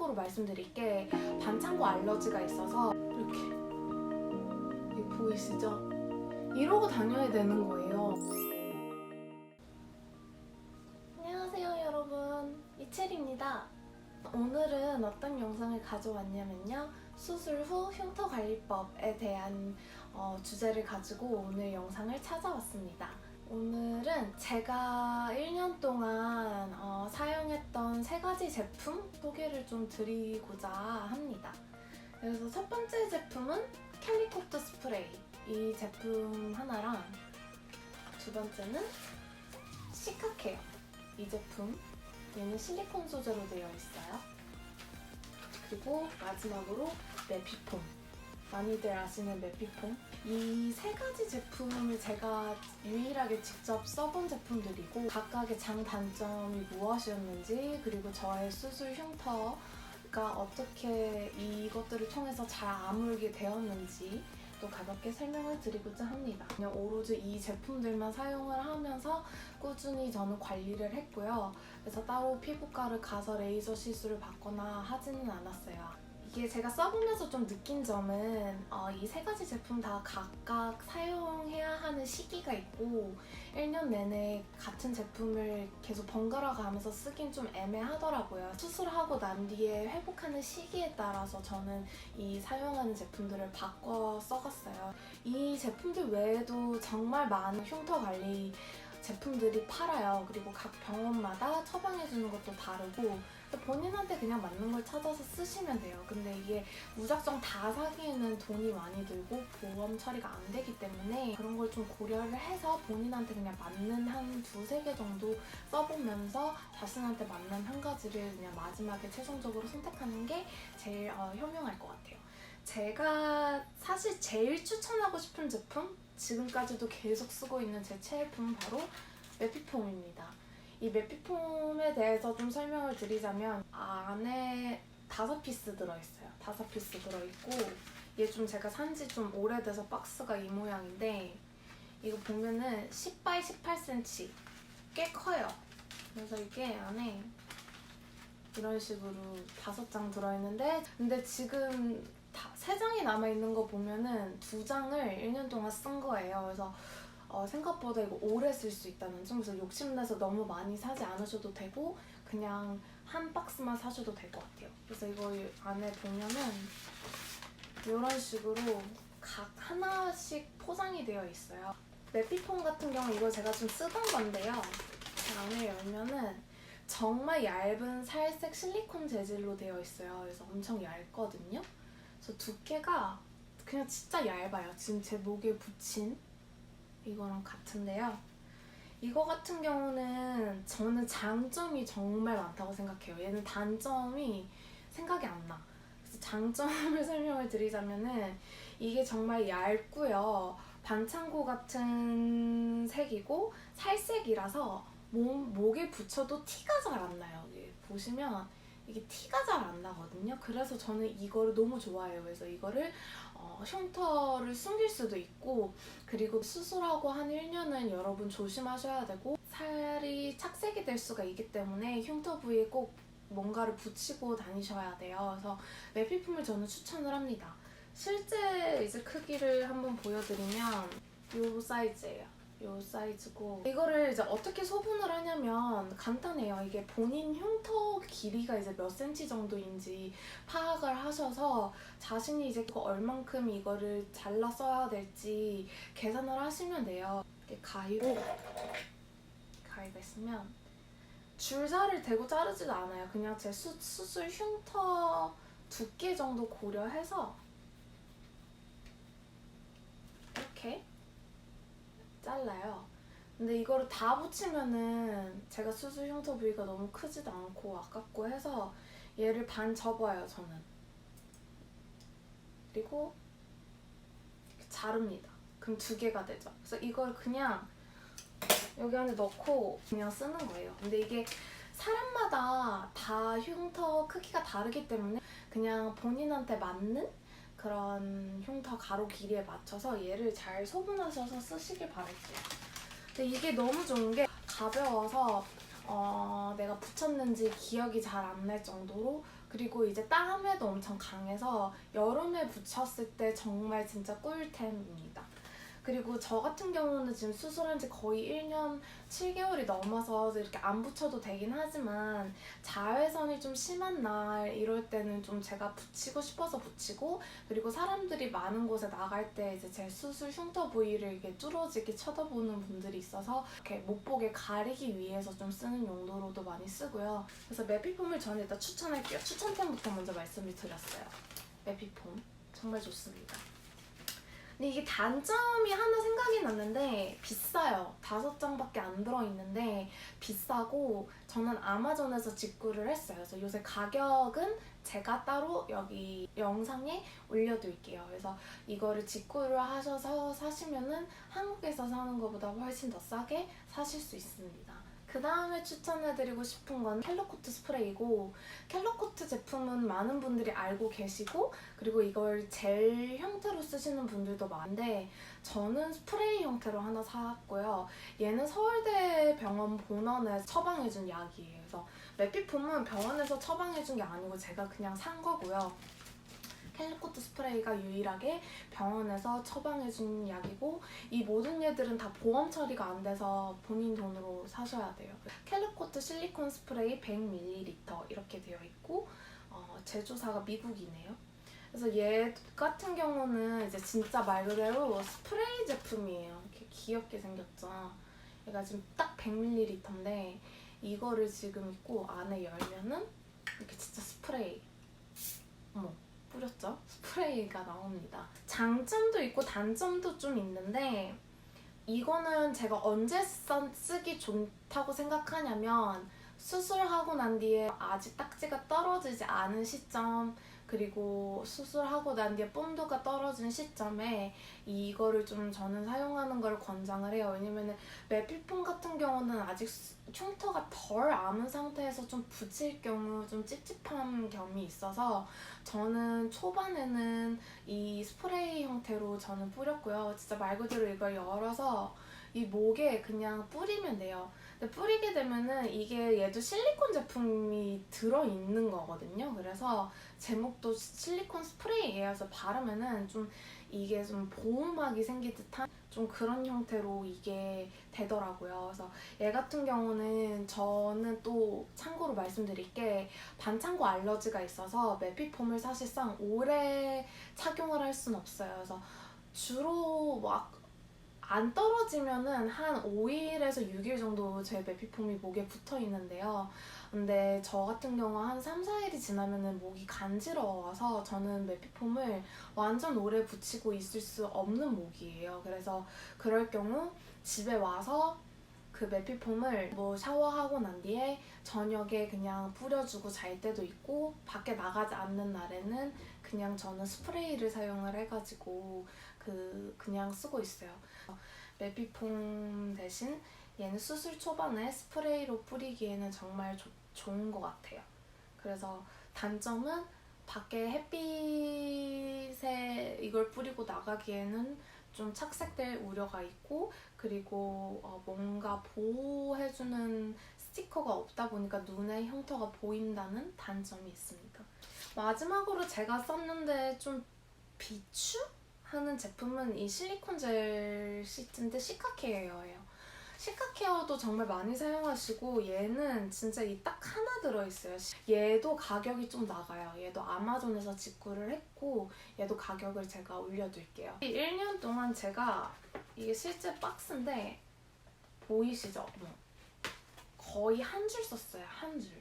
참고로 말씀드릴 게 반창고 알러지가 있어서 이렇게 보이시죠? 이러고 다녀야 되는 거예요. 안녕하세요 여러분, 이채리입니다. 오늘은 어떤 영상을 가져왔냐면요, 수술 후 흉터 관리법에 대한 주제를 가지고 오늘 영상을 찾아왔습니다. 오늘은 제가 1년 동안 사용했던 3가지 제품 소개를 좀 드리고자 합니다. 그래서 첫 번째 제품은 캘리코트 스프레이, 이 제품 하나랑 두 번째는 시카케어, 이 제품, 얘는 실리콘 소재로 되어 있어요. 그리고 마지막으로 메피폼, 많이들 아시는 메피폼. 이 3가지 제품을 제가 유일하게 직접 써본 제품들이고, 각각의 장단점이 무엇이었는지, 그리고 저의 수술 흉터가 어떻게 이것들을 통해서 잘 아물게 되었는지 또 가볍게 설명을 드리고자 합니다. 그냥 오로지 이 제품들만 사용을 하면서 꾸준히 저는 관리를 했고요. 그래서 따로 피부과를 가서 레이저 시술을 받거나 하지는 않았어요. 이게 제가 써보면서 좀 느낀 점은 이 3가지 제품 다 각각 사용해야 하는 시기가 있고, 1년 내내 같은 제품을 계속 번갈아 가면서 쓰긴 좀 애매하더라고요. 수술하고 난 뒤에 회복하는 시기에 따라서 저는 이 사용하는 제품들을 바꿔 써갔어요. 이 제품들 외에도 정말 많은 흉터 관리 제품들이 팔아요. 그리고 각 병원마다 처방해주는 것도 다르고, 본인한테 그냥 맞는 걸 찾아서 쓰시면 돼요. 근데 이게 무작정 다 사기에는 돈이 많이 들고 보험 처리가 안 되기 때문에 그런 걸 좀 고려를 해서 본인한테 그냥 맞는 한 2-3개 정도 써보면서 자신한테 맞는 한 가지를 그냥 마지막에 최종적으로 선택하는 게 제일 현명할 것 같아요. 제가 사실 제일 추천하고 싶은 제품, 지금까지도 계속 쓰고 있는 제 최애품은 바로 메피폼입니다. 이 메피폼에 대해서 좀 설명을 드리자면, 안에 5피스 들어있어요. 5피스 들어있고, 얘 좀 제가 산지 좀 오래돼서 박스가 이 모양인데, 이거 보면은 10x18cm, 꽤 커요. 그래서 이게 안에 이런 식으로 5장 들어있는데, 근데 지금 3장이 남아있는 거 보면은 2장을 1년 동안 쓴 거예요. 그래서 생각보다 이거 오래 쓸 수 있다는 점, 그래서 욕심내서 너무 많이 사지 않으셔도 되고 그냥 한 박스만 사셔도 될 것 같아요. 그래서 이거 안에 보면은 이런 식으로 각 하나씩 포장이 되어 있어요. 메피폼 같은 경우 이거 제가 좀 쓰던 건데요, 안을 열면은 정말 얇은 살색 실리콘 재질로 되어 있어요. 그래서 엄청 얇거든요. 그래서 두께가 그냥 진짜 얇아요. 지금 제 목에 붙인 이거랑 같은데요. 이거 같은 경우는 저는 장점이 정말 많다고 생각해요. 얘는 단점이 생각이 안 나. 그래서 장점을 설명을 드리자면은, 이게 정말 얇고요. 반창고 같은 색이고 살색이라서 목에 붙여도 티가 잘 안 나요. 보시면 이게 티가 잘 안 나거든요. 그래서 저는 이거를 너무 좋아해요. 그래서 이거를 흉터를 숨길 수도 있고, 그리고 수술하고 한 1년은 여러분 조심하셔야 되고, 살이 착색이 될 수가 있기 때문에 흉터 부위에 꼭 뭔가를 붙이고 다니셔야 돼요. 그래서 메피폼을 저는 추천을 합니다. 실제 이제 크기를 한번 보여드리면 이 사이즈예요. 이 사이즈고, 이거를 이제 어떻게 소분을 하냐면 간단해요. 이게 본인 흉터 길이가 이제 몇 cm 정도인지 파악을 하셔서 자신이 이제 얼만큼 이거를 잘라 써야 될지 계산을 하시면 돼요. 이렇게 가위가 있으면 줄자를 대고 자르지도 않아요. 그냥 제 수술 흉터 두께 정도 고려해서 이렇게 잘라요. 근데 이거를 다 붙이면은 제가 수술 흉터 부위가 너무 크지도 않고 아깝고 해서 얘를 반 접어요, 저는. 그리고 이렇게 자릅니다. 그럼 2개가 되죠. 그래서 이걸 그냥 여기 안에 넣고 그냥 쓰는 거예요. 근데 이게 사람마다 다 흉터 크기가 다르기 때문에 그냥 본인한테 맞는 그런 흉터 가로 길이에 맞춰서 얘를 잘 소분하셔서 쓰시길 바랄게요. 근데 이게 너무 좋은 게 가벼워서 내가 붙였는지 기억이 잘 안 날 정도로 그리고 이제 땀에도 엄청 강해서 여름에 붙였을 때 정말 진짜 꿀템입니다. 그리고 저 같은 경우는 지금 수술한 지 거의 1년 7개월이 넘어서 이렇게 안 붙여도 되긴 하지만 자외선이 좀 심한 날 이럴 때는 좀 제가 붙이고 싶어서 붙이고, 그리고 사람들이 많은 곳에 나갈 때 이제 제 수술 흉터 부위를 이렇게 뚫어지게 쳐다보는 분들이 있어서 이렇게 못 보게 가리기 위해서 좀 쓰는 용도로도 많이 쓰고요. 그래서 메피폼을 저는 일단 추천할게요. 추천템부터 먼저 말씀을 드렸어요. 메피폼 정말 좋습니다. 근데 이게 단점이 하나 생각이 났는데 비싸요. 5장밖에 안 들어있는데 비싸고, 저는 아마존에서 직구를 했어요. 그래서 요새 가격은 제가 따로 여기 영상에 올려둘게요. 그래서 이거를 직구를 하셔서 사시면은 한국에서 사는 것보다 훨씬 더 싸게 사실 수 있습니다. 그 다음에 추천해드리고 싶은 건 켈로코트 스프레이고, 켈로코트 제품은 많은 분들이 알고 계시고, 그리고 이걸 젤 형태로 쓰시는 분들도 많은데 저는 스프레이 형태로 하나 샀고요. 얘는 서울대 병원 본원에서 처방해준 약이에요. 그래서 메피폼은 병원에서 처방해준 게 아니고 제가 그냥 산 거고요. 켈로코트 스프레이가 유일하게 병원에서 처방해준 약이고, 이 모든 얘들은 다 보험 처리가 안 돼서 본인 돈으로 사셔야 돼요. 켈로코트 실리콘 스프레이 100ml 이렇게 되어 있고, 제조사가 미국이네요. 그래서 얘 같은 경우는 이제 진짜 말 그대로 스프레이 제품이에요. 이렇게 귀엽게 생겼죠. 얘가 지금 딱 100ml인데 이거를 지금 있고 안에 열면은 이렇게 진짜 스프레이. 어머. 뿌렸죠? 스프레이가 나옵니다. 장점도 있고 단점도 좀 있는데, 이거는 제가 언제 쓰기 좋다고 생각하냐면 수술하고 난 뒤에 아직 딱지가 떨어지지 않은 시점, 그리고 수술하고 난 뒤에 본드가 떨어진 시점에 이거를 좀 저는 사용하는 걸 권장을 해요. 왜냐면은 메피폼 같은 경우는 아직 흉터가 덜 아문 상태에서 좀 붙일 경우 좀 찝찝한 겸이 있어서 저는 초반에는 이 스프레이 형태로 저는 뿌렸고요. 진짜 말 그대로 이걸 열어서 이 목에 그냥 뿌리면 돼요. 근데 뿌리게 되면은 이게 얘도 실리콘 제품이 들어있는 거거든요. 그래서 제목도 실리콘 스프레이예요. 그래서 바르면은 좀 이게 좀 보호막이 생긴 듯한 좀 그런 형태로 이게 되더라고요. 그래서 얘 같은 경우는 저는 또 참고로 말씀드릴 게 반창고 알러지가 있어서 메피폼을 사실상 오래 착용을 할 수는 없어요. 그래서 주로 막 안 떨어지면은 한 5일에서 6일 정도 제 메피폼이 목에 붙어 있는데요. 근데 저 같은 경우 한 3, 4일이 지나면은 목이 간지러워서 저는 메피폼을 완전 오래 붙이고 있을 수 없는 목이에요. 그래서 그럴 경우 집에 와서 그 메피폼을 뭐 샤워하고 난 뒤에 저녁에 그냥 뿌려주고 잘 때도 있고, 밖에 나가지 않는 날에는 그냥 저는 스프레이를 사용을 해가지고 그냥 쓰고 있어요. 메피폼 대신 얘는 수술 초반에 스프레이로 뿌리기에는 정말 좋은 것 같아요. 그래서 단점은 밖에 햇빛에 이걸 뿌리고 나가기에는 좀 착색될 우려가 있고, 그리고 뭔가 보호해주는 스티커가 없다 보니까 눈에 흉터가 보인다는 단점이 있습니다. 마지막으로 제가 썼는데 좀 비추하는 제품은 이 실리콘 젤 시트인데 시카케어예요. 시카케어도 정말 많이 사용하시고, 얘는 진짜 이 딱 하나 들어있어요. 얘도 가격이 좀 나가요. 얘도 아마존에서 직구를 했고, 얘도 가격을 제가 올려둘게요. 1년 동안 제가 이게 실제 박스인데 보이시죠? 거의 한 줄 썼어요. 한 줄.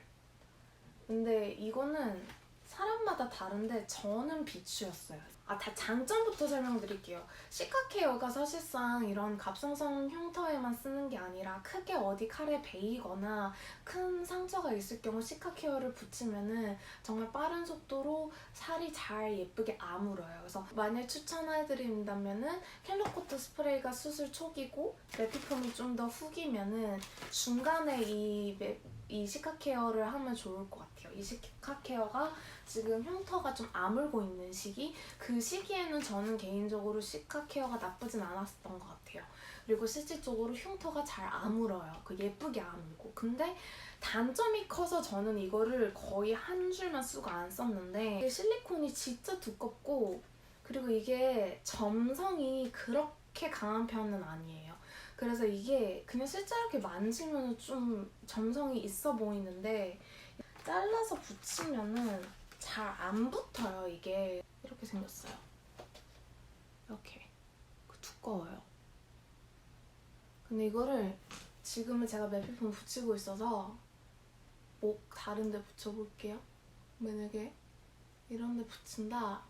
근데 이거는 사람마다 다른데 저는 비추였어요. 다 장점부터 설명드릴게요. 시카케어가 사실상 이런 갑상선 흉터에만 쓰는 게 아니라 크게 어디 칼에 베이거나 큰 상처가 있을 경우 시카케어를 붙이면은 정말 빠른 속도로 살이 잘 예쁘게 아물어요. 그래서 만약 추천해드린다면은 켈로코트 스프레이가 수술 초기고 메피폼이 좀 더 후기면은 중간에 이 시카케어를 하면 좋을 것 같아요. 이 시카케어가 지금 흉터가 좀 아물고 있는 시기, 그 시기에는 저는 개인적으로 시카케어가 나쁘진 않았던 것 같아요. 그리고 실질적으로 흉터가 잘 아물어요. 그 예쁘게 아물고. 근데 단점이 커서 저는 이거를 거의 한 줄만 쓰고 안 썼는데 이게 실리콘이 진짜 두껍고 그리고 이게 점성이 그렇게 강한 편은 아니에요. 그래서 이게 그냥 실제 이렇게 만지면 좀 점성이 있어 보이는데 잘라서 붙이면은 잘 안 붙어요. 이게 이렇게 생겼어요. 이렇게 두꺼워요. 근데 이거를 지금은 제가 매필품 붙이고 있어서 목 다른 데 붙여볼게요. 만약에 이런 데 붙인다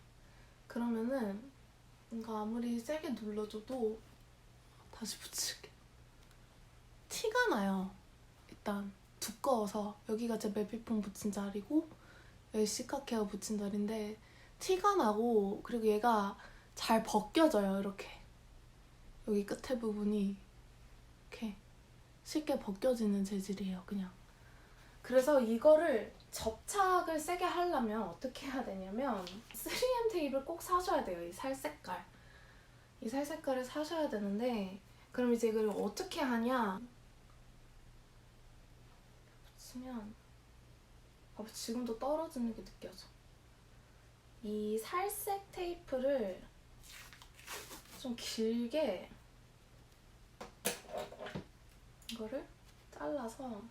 그러면은 뭔가 아무리 세게 눌러줘도 다시 붙일게. 티가 나요. 일단 두꺼워서 여기가 제 매필품 붙인 자리고 여기 시카케어 붙인 자리인데 티가 나고 그리고 얘가 잘 벗겨져요. 이렇게 여기 끝에 부분이 이렇게 쉽게 벗겨지는 재질이에요. 그냥. 그래서 이거를 접착을 세게 하려면 어떻게 해야 되냐면 3M 테이프를 꼭 사셔야 돼요. 이 살 색깔. 이 살 색깔을 사셔야 되는데 그럼 이제 이걸 어떻게 하냐 붙이면 지금도 떨어지는 게 느껴져. 이 살색 테이프를 좀 길게 이거를 잘라서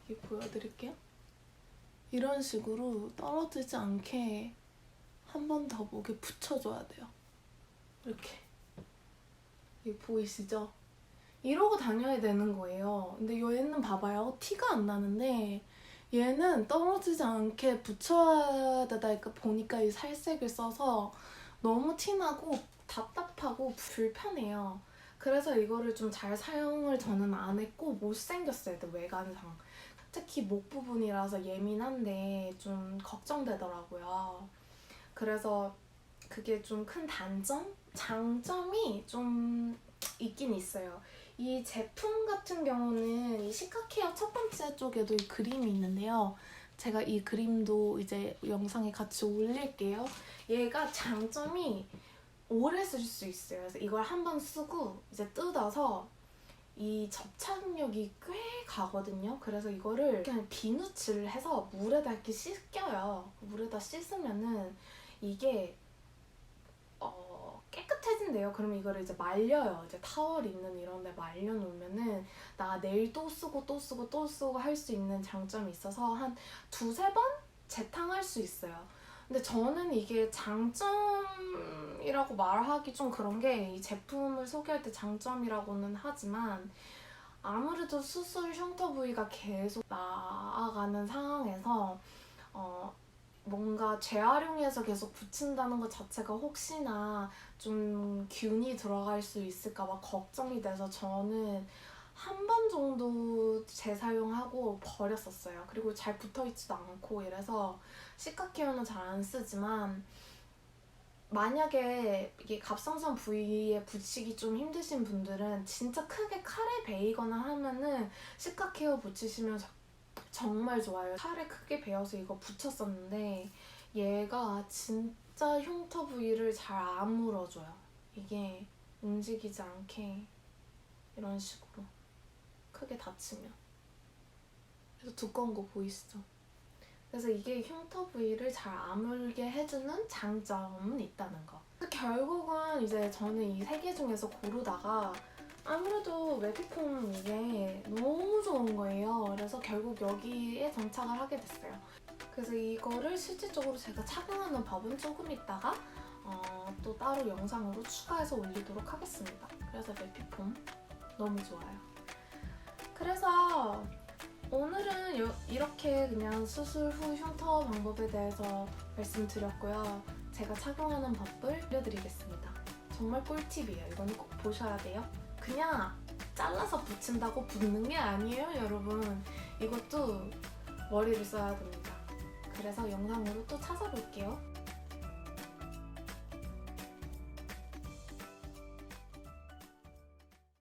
여기 보여드릴게요. 이런 식으로 떨어지지 않게 한 번 더 목에 붙여줘야 돼요. 이렇게. 이거 보이시죠? 이러고 다녀야 되는 거예요. 근데 얘는 봐봐요. 티가 안 나는데 얘는 떨어지지 않게 붙여야 되다 보니까 이 살색을 써서 너무 티나고 답답하고 불편해요. 그래서 이거를 좀 잘 사용을 저는 안 했고 못생겼어요. 외관상. 특히 목 부분이라서 예민한데 좀 걱정되더라고요. 그래서 그게 좀 큰 단점? 장점이 좀 있긴 있어요. 이 제품 같은 경우는 이 시카케어 첫 번째 쪽에도 이 그림이 있는데요. 제가 이 그림도 이제 영상에 같이 올릴게요. 얘가 장점이 오래 쓸 수 있어요. 그래서 이걸 한번 쓰고 이제 뜯어서 이 접착력이 꽤 가거든요. 그래서 이거를 그냥 비누칠을 해서 물에다 이렇게 씻겨요. 물에다 씻으면은 이게 깨끗해진대요. 그러면 이거를 이제 말려요. 이제 타월 있는 이런 데 말려놓으면은 나 내일 또 쓰고 또 쓰고 또 쓰고 할 수 있는 장점이 있어서 한 2-3번 재탕할 수 있어요. 근데 저는 이게 장점이라고 말하기 좀 그런 게 이 제품을 소개할 때 장점이라고는 하지만 아무래도 수술 흉터 부위가 계속 나아가는 상황에서 뭔가 재활용해서 계속 붙인다는 것 자체가 혹시나 좀 균이 들어갈 수 있을까 봐 걱정이 돼서 저는 한 번 정도 재사용하고 버렸었어요. 그리고 잘 붙어있지도 않고 이래서 시카케어는 잘 안 쓰지만 만약에 이게 갑상선 부위에 붙이기 좀 힘드신 분들은 진짜 크게 칼에 베이거나 하면은 시카케어 붙이시면 정말 좋아요. 칼에 크게 베어서 이거 붙였었는데 얘가 진짜 흉터 부위를 잘 아물어줘요. 이게 움직이지 않게 이런 식으로 크게 다치면. 그래서 두꺼운 거 보이시죠? 그래서 이게 흉터 부위를 잘 아물게 해주는 장점은 있다는 거. 결국은 이제 저는 이 세 개 중에서 고르다가 아무래도 매피폼 이게 너무 좋은 거예요. 그래서 결국 여기에 정착을 하게 됐어요. 그래서 이거를 실질적으로 제가 착용하는 법은 조금 있다가 또 따로 영상으로 추가해서 올리도록 하겠습니다. 그래서 매피폼 너무 좋아요. 그래서 오늘은 이렇게 그냥 수술 후 흉터 방법에 대해서 말씀드렸고요. 제가 착용하는 법을 알려드리겠습니다. 정말 꿀팁이에요. 이거는 꼭 보셔야 돼요. 그냥 잘라서 붙인다고 붙는 게 아니에요, 여러분. 이것도 머리를 써야 됩니다. 그래서 영상으로 또 찾아볼게요.